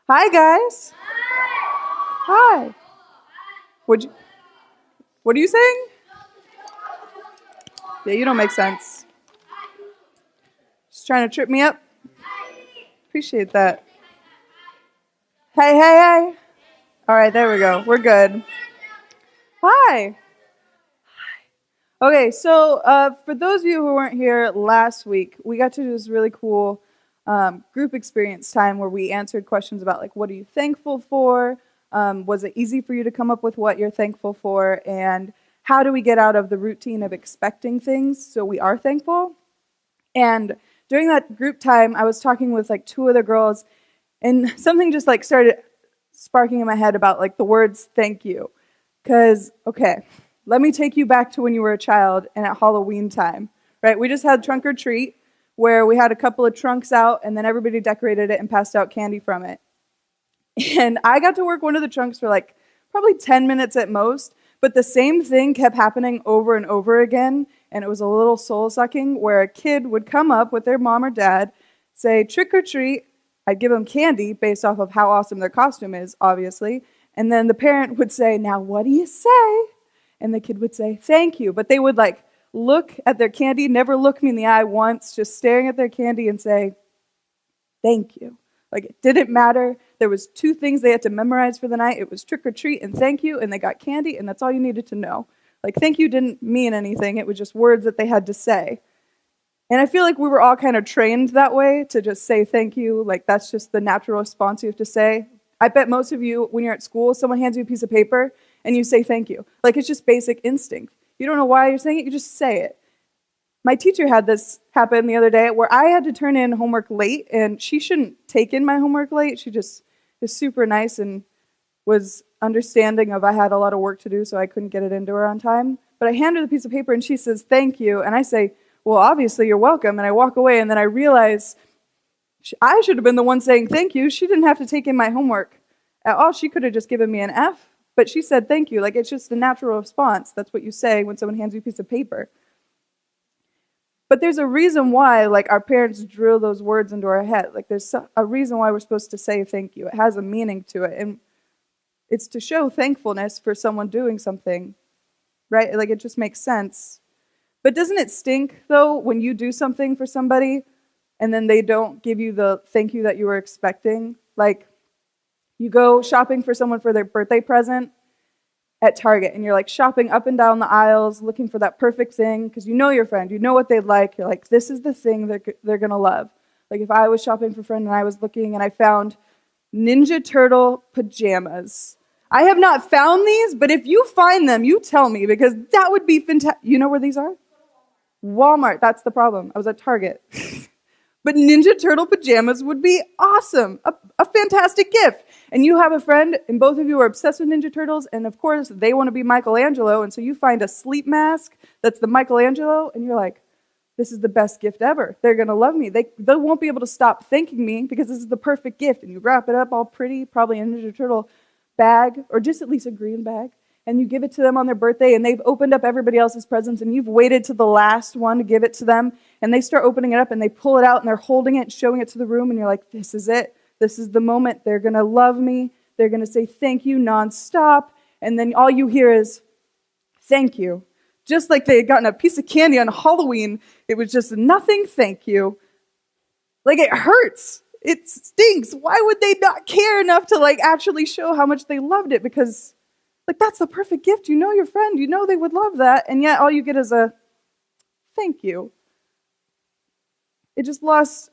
Hi, guys. Hi. Would you? What are you saying? Yeah, you don't make sense. Just trying to trip me up. Appreciate that. Hey, hey, hey. All right, there we go. We're good. Hi. Okay, so for those of you who weren't here last week, we got to do this really cool group experience time where we answered questions about like, what are you thankful for? Was it easy for you to come up with what you're thankful for? And how do we get out of the routine of expecting things so we are thankful? And during that group time, I was talking with like two other girls, and something just like started sparking in my head about like the words thank you. Because, okay, let me take you back to when you were a child and at Halloween time, right? We just had trunk or treat where we had a couple of trunks out and then everybody decorated it and passed out candy from it. And I got to work one of the trunks for like probably 10 minutes at most, but the same thing kept happening over and over again, and it was a little soul-sucking where a kid would come up with their mom or dad, say, trick or treat. I'd give them candy based off of how awesome their costume is, obviously, and then the parent would say, now what do you say? And the kid would say, thank you, but they would like look at their candy, never look me in the eye once, just staring at their candy and say, thank you. Like, it didn't matter. There was two things they had to memorize for the night. It was trick or treat and thank you, and they got candy, and that's all you needed to know. Like, thank you didn't mean anything. It was just words that they had to say. And I feel like we were all kind of trained that way to just say thank you. Like, that's just the natural response you have to say. I bet most of you, when you're at school, someone hands you a piece of paper, and you say thank you. Like, it's just basic instinct. You don't know why you're saying it, you just say it. My teacher had this happen the other day where I had to turn in homework late, and she shouldn't take in my homework late. She just is super nice and was understanding of I had a lot of work to do, so I couldn't get it into her on time. But I hand her the piece of paper, and she says, thank you. And I say, well, obviously you're welcome. And I walk away, and then I realize I should have been the one saying thank you. She didn't have to take in my homework at all. She could have just given me an F, but she said thank you. Like, it's just a natural response. That's what you say when someone hands you a piece of paper. But there's a reason why, like, our parents drill those words into our head. Like, there's a reason why we're supposed to say thank you. It has a meaning to it. And it's to show thankfulness for someone doing something, right? Like, it just makes sense. But doesn't it stink, though, when you do something for somebody and then they don't give you the thank you that you were expecting? Like, you go shopping for someone for their birthday present at Target, and you're like shopping up and down the aisles looking for that perfect thing because you know your friend, you know what they'd like. You're like, this is the thing that they're going to love. Like, if I was shopping for a friend and I was looking and I found Ninja Turtle pajamas. I have not found these, but if you find them, you tell me, because that would be fantastic. You know where these are? Walmart. That's the problem. I was at Target. But Ninja Turtle pajamas would be awesome. A fantastic gift. And you have a friend, and both of you are obsessed with Ninja Turtles, and of course, they want to be Michelangelo, and so you find a sleep mask that's the Michelangelo, and you're like, this is the best gift ever. They're going to love me. They won't be able to stop thanking me because this is the perfect gift. And you wrap it up all pretty, probably in a Ninja Turtle bag, or just at least a green bag, and you give it to them on their birthday, and they've opened up everybody else's presents, and you've waited to the last one to give it to them, and they start opening it up, and they pull it out, and they're holding it and showing it to the room, and you're like, this is it. This is the moment. They're going to love me. They're going to say thank you nonstop, and then all you hear is, thank you. Just like they had gotten a piece of candy on Halloween, it was just nothing, thank you. Like, it hurts. It stinks. Why would they not care enough to like actually show how much they loved it? Because like, that's the perfect gift. You know your friend. You know they would love that. And yet all you get is a thank you. It just lost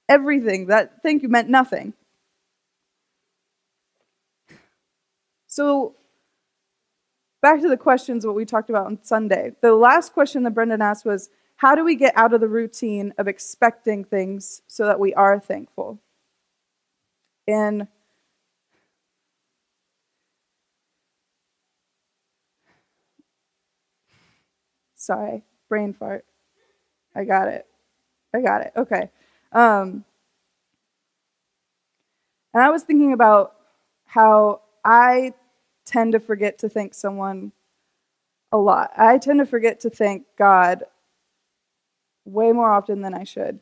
everything. That thank you meant nothing. So back to the questions, what we talked about on Sunday. The last question that Brendan asked was, how do we get out of the routine of expecting things so that we are thankful? And sorry, brain fart. I got it. Okay. And I was thinking about how I tend to forget to thank someone a lot. I tend to forget to thank God way more often than I should.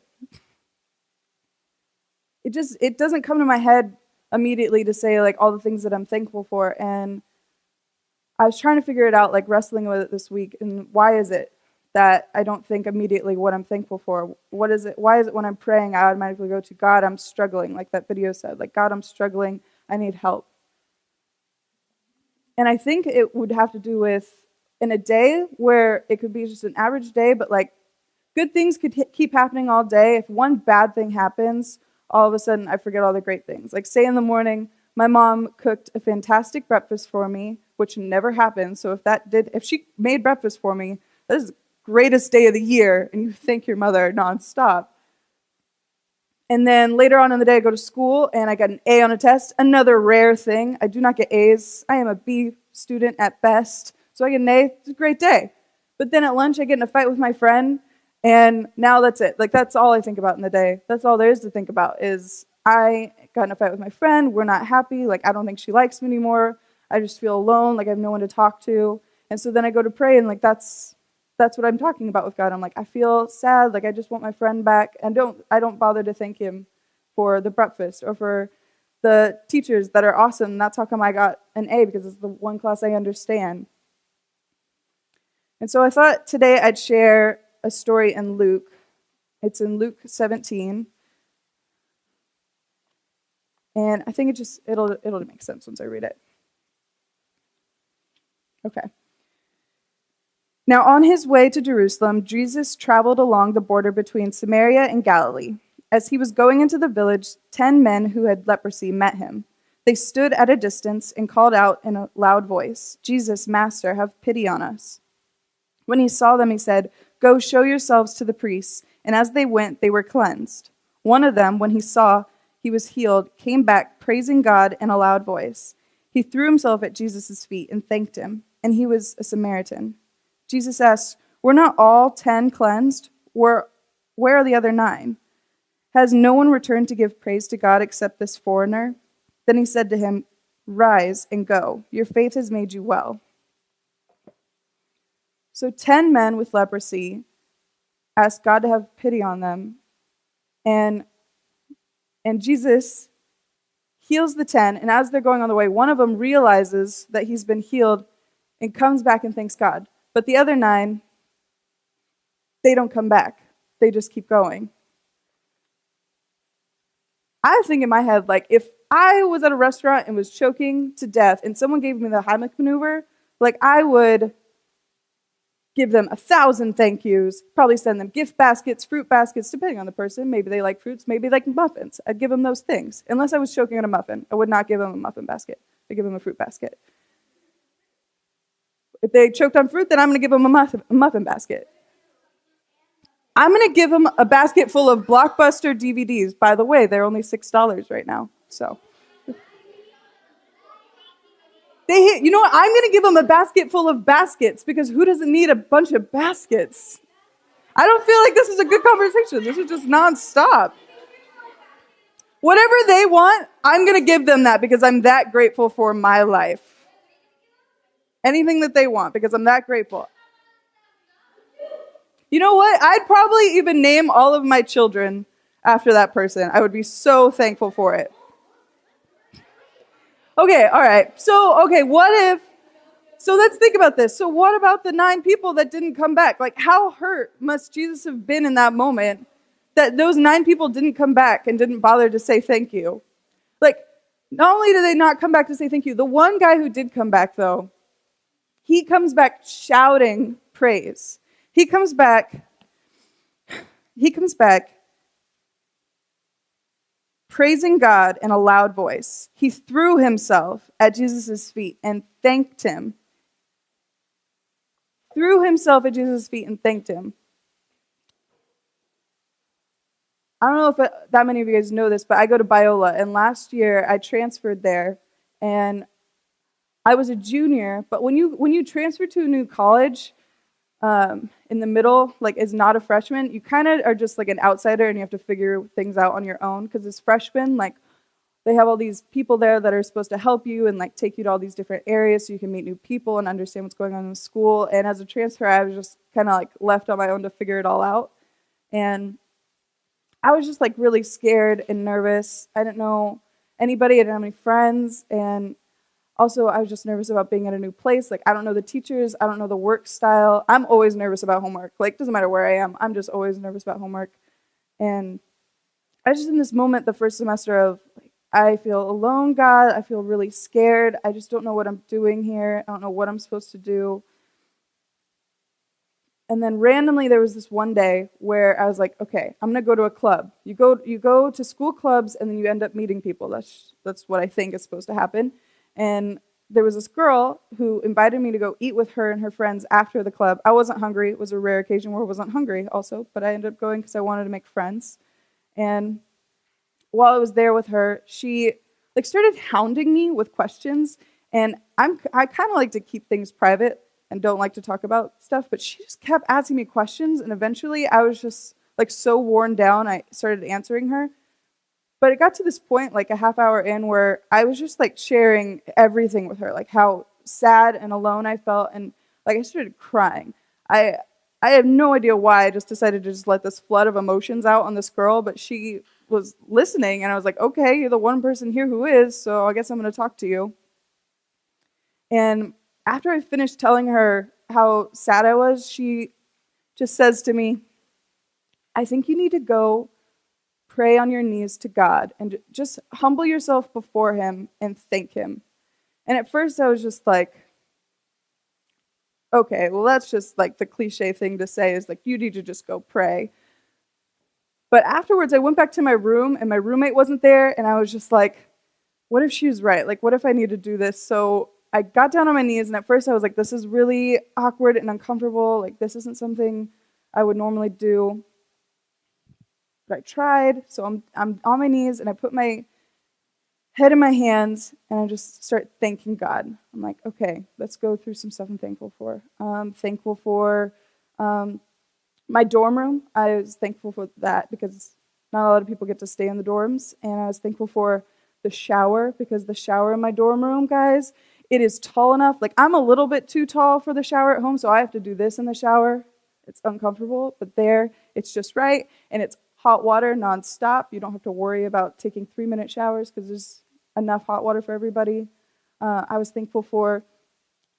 It doesn't come to my head immediately to say like all the things that I'm thankful for. And I was trying to figure it out, like wrestling with it this week. And why is it that I don't think immediately what I'm thankful for? What is it? Why is it when I'm praying, I automatically go to God, I'm struggling, like that video said, like, God, I'm struggling, I need help. And I think it would have to do with in a day where it could be just an average day, but like good things could keep happening all day. If one bad thing happens, all of a sudden I forget all the great things. Like say in the morning, my mom cooked a fantastic breakfast for me, which never happens. So if she made breakfast for me, that is the greatest day of the year, and you thank your mother nonstop. And then later on in the day, I go to school, and I got an A on a test. Another rare thing. I do not get A's. I am a B student at best. So I get an A. It's a great day. But then at lunch, I get in a fight with my friend, and now that's it. Like, that's all I think about in the day. That's all there is to think about is I got in a fight with my friend. We're not happy. Like, I don't think she likes me anymore. I just feel alone. Like, I have no one to talk to. And so then I go to pray, and like that's what I'm talking about with God. I'm like, I feel sad, like I just want my friend back, and I don't bother to thank him for the breakfast or for the teachers that are awesome. That's how come I got an A, because it's the one class I understand. And so I thought today I'd share a story in Luke. It's in Luke 17. And I think it'll make sense once I read it. Okay. Now, on his way to Jerusalem, Jesus traveled along the border between Samaria and Galilee. As he was going into the village, 10 men who had leprosy met him. They stood at a distance and called out in a loud voice, "Jesus, Master, have pity on us." When he saw them, he said, "Go show yourselves to the priests." And as they went, they were cleansed. One of them, when he saw he was healed, came back praising God in a loud voice. He threw himself at Jesus' feet and thanked him, and he was a Samaritan. Jesus asked, "Were not all 10 cleansed? Where are the other 9? Has no one returned to give praise to God except this foreigner?" Then he said to him, "Rise and go. Your faith has made you well." So 10 men with leprosy asked God to have pity on them. And Jesus heals the 10. And as they're going on the way, one of them realizes that he's been healed and comes back and thanks God. But the other 9, they don't come back. They just keep going. I think in my head, like, if I was at a restaurant and was choking to death and someone gave me the Heimlich maneuver, like, I would give them 1,000 thank yous, probably send them gift baskets, fruit baskets, depending on the person. Maybe they like fruits, maybe they like muffins. I'd give them those things. Unless I was choking on a muffin, I would not give them a muffin basket. I'd give them a fruit basket. If they choked on fruit, then I'm going to give them a muffin basket. I'm going to give them a basket full of Blockbuster DVDs. By the way, they're only $6 right now. So, you know what? I'm going to give them a basket full of baskets, because who doesn't need a bunch of baskets? I don't feel like this is a good conversation. This is just nonstop. Whatever they want, I'm going to give them that, because I'm that grateful for my life. Anything that they want, because I'm that grateful. You know what? I'd probably even name all of my children after that person. I would be so thankful for it. Okay, all right. So let's think about this. So what about the 9 people that didn't come back? Like, how hurt must Jesus have been in that moment that those 9 people didn't come back and didn't bother to say thank you? Like, not only did they not come back to say thank you, the one guy who did come back, though, he comes back shouting praise. He comes back praising God in a loud voice. He threw himself at Jesus' feet and thanked him. Threw himself at Jesus' feet and thanked him. I don't know if that many of you guys know this, but I go to Biola, and last year I transferred there, and I was a junior. But when you transfer to a new college, in the middle, like, is not a freshman, you kind of are just like an outsider, and you have to figure things out on your own. Because as freshmen, like, they have all these people there that are supposed to help you and like take you to all these different areas so you can meet new people and understand what's going on in the school. And as a transfer, I was just kind of like left on my own to figure it all out. And I was just like really scared and nervous. I didn't know anybody. I didn't have any friends. And also, I was just nervous about being at a new place. Like, I don't know the teachers. I don't know the work style. I'm always nervous about homework. Like, doesn't matter where I am. I'm just always nervous about homework. And I was just in this moment the first semester of, like, I feel alone, God. I feel really scared. I just don't know what I'm doing here. I don't know what I'm supposed to do. And then randomly there was this one day where I was like, okay, I'm gonna go to a club. You go to school clubs and then you end up meeting people. That's what I think is supposed to happen. And there was this girl who invited me to go eat with her and her friends after the club. I wasn't hungry. It was a rare occasion where I wasn't hungry also, but I ended up going because I wanted to make friends. And while I was there with her, she like started hounding me with questions. And I kind of like to keep things private and don't like to talk about stuff, but she just kept asking me questions, and eventually I was just like so worn down, I started answering her. But it got to this point, like a half hour in, where I was just like sharing everything with her, like how sad and alone I felt, and like I started crying. I I have no idea why I just decided to just let this flood of emotions out on this girl, but she was listening, and I was like, okay, you're the one person here who is, so I guess I'm going to talk to you. And after I finished telling her how sad I was, she just says to me, I think you need to go pray on your knees to God and just humble yourself before Him and thank Him. And at first I was just like, okay, well, that's just like the cliche thing to say is like, you need to just go pray. But afterwards I went back to my room and my roommate wasn't there, and I was just like, what if she was right? Like, what if I need to do this? So I got down on my knees, and at first I was like, this is really awkward and uncomfortable. Like, this isn't something I would normally do. But I tried, so I'm on my knees, and I put my head in my hands, and I just start thanking God. I'm like, okay, let's go through some stuff I'm thankful for. Thankful for my dorm room. I was thankful for that because not a lot of people get to stay in the dorms, and I was thankful for the shower because the shower in my dorm room, guys, it is tall enough. Like, I'm a little bit too tall for the shower at home, so I have to do this in the shower. It's uncomfortable, but there, it's just right, and it's hot water nonstop. You don't have to worry about taking 3-minute showers because there's enough hot water for everybody. I was thankful for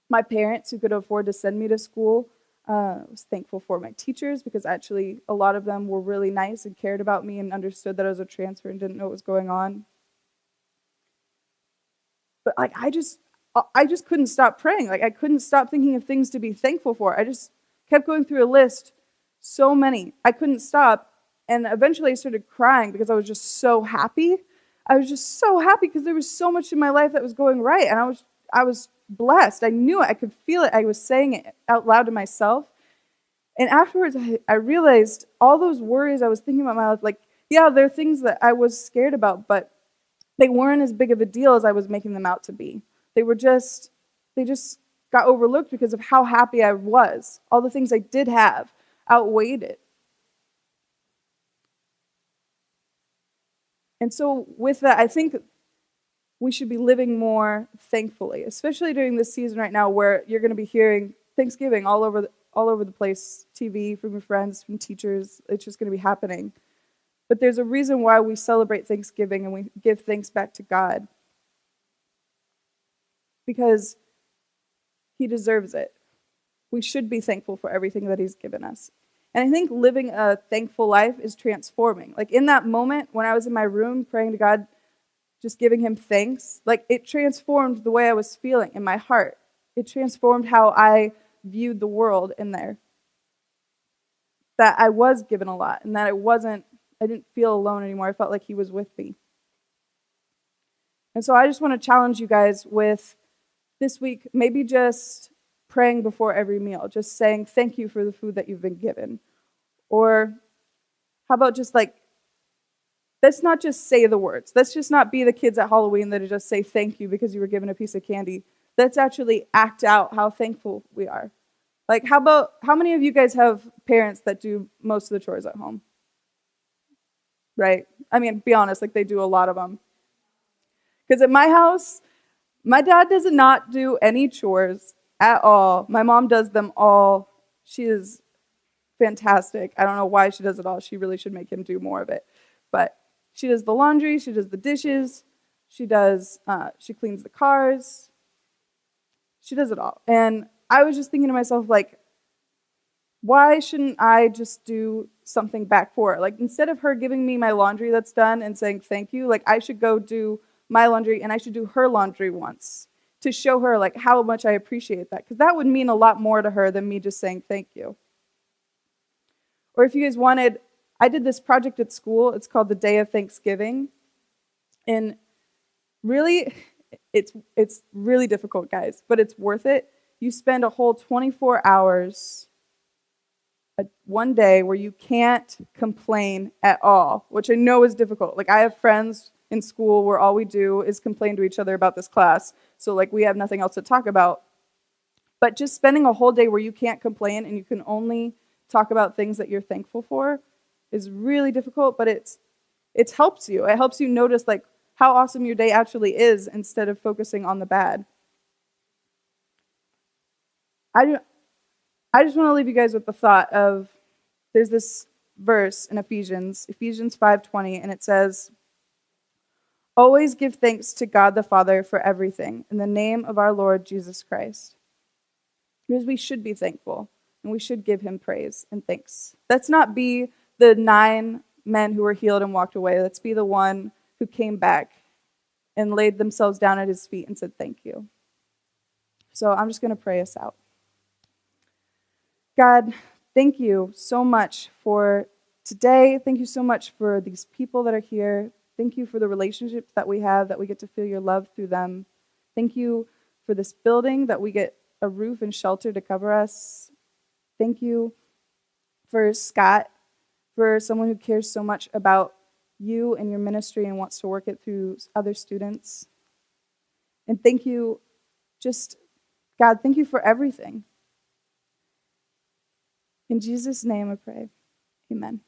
my parents who could afford to send me to school. I was thankful for my teachers because actually a lot of them were really nice and cared about me and understood that I was a transfer and didn't know what was going on. But like I just couldn't stop praying. Like, I couldn't stop thinking of things to be thankful for. I just kept going through a list, so many. I couldn't stop. And eventually I started crying because I was just so happy. I was just so happy because there was so much in my life that was going right. And I was blessed. I knew it. I could feel it. I was saying it out loud to myself. And afterwards, I realized all those worries I was thinking about in my life, like, yeah, there are things that I was scared about, but they weren't as big of a deal as I was making them out to be. They just got overlooked because of how happy I was. All the things I did have outweighed it. And so with that, I think we should be living more thankfully, especially during this season right now where you're going to be hearing Thanksgiving all over the place, TV, from your friends, from teachers. It's just going to be happening. But there's a reason why we celebrate Thanksgiving and we give thanks back to God. Because He deserves it. We should be thankful for everything that He's given us. And I think living a thankful life is transforming. Like, in that moment when I was in my room praying to God, just giving Him thanks, like, it transformed the way I was feeling in my heart. It transformed how I viewed the world in there. That I was given a lot and that I didn't feel alone anymore. I felt like He was with me. And so I just want to challenge you guys with this week, maybe just praying before every meal, just saying thank you for the food that you've been given. Or how about just like, let's not just say the words. Let's just not be the kids at Halloween that just say thank you because you were given a piece of candy. Let's actually act out how thankful we are. Like, how many of you guys have parents that do most of the chores at home? Right? I mean, be honest, like, they do a lot of them. Because at my house, my dad does not do any chores at all. My mom does them all. She is fantastic. I don't know why she does it all. She really should make him do more of it. But she does the laundry. She does the dishes. She does, she cleans the cars. She does it all. And I was just thinking to myself, like, why shouldn't I just do something back for her? Like, instead of her giving me my laundry that's done and saying thank you, like, I should go do my laundry and I should do her laundry once to show her, like, how much I appreciate that. Because that would mean a lot more to her than me just saying thank you. Or if you guys wanted, I did this project at school. It's called the Day of Thanksgiving. And really, it's really difficult, guys, but it's worth it. You spend a whole 24 hours one day where you can't complain at all, which I know is difficult. Like, I have friends in school where all we do is complain to each other about this class. So, like, we have nothing else to talk about. But just spending a whole day where you can't complain and you can only talk about things that you're thankful for is really difficult, but it helps you. It helps you notice, like, how awesome your day actually is instead of focusing on the bad. I just want to leave you guys with the thought of, there's this verse in Ephesians 5:20, and it says, "Always give thanks to God the Father for everything, in the name of our Lord Jesus Christ." Because we should be thankful, and we should give him praise and thanks. Let's not be the 9 men who were healed and walked away. Let's be the one who came back and laid themselves down at his feet and said thank you. So I'm just going to pray us out. God, thank you so much for today. Thank you so much for these people that are here. Thank you for the relationships that we have, that we get to feel your love through them. Thank you for this building, that we get a roof and shelter to cover us. Thank you for Scott, for someone who cares so much about you and your ministry and wants to work it through other students. And thank you, God, thank you for everything. In Jesus' name I pray. Amen.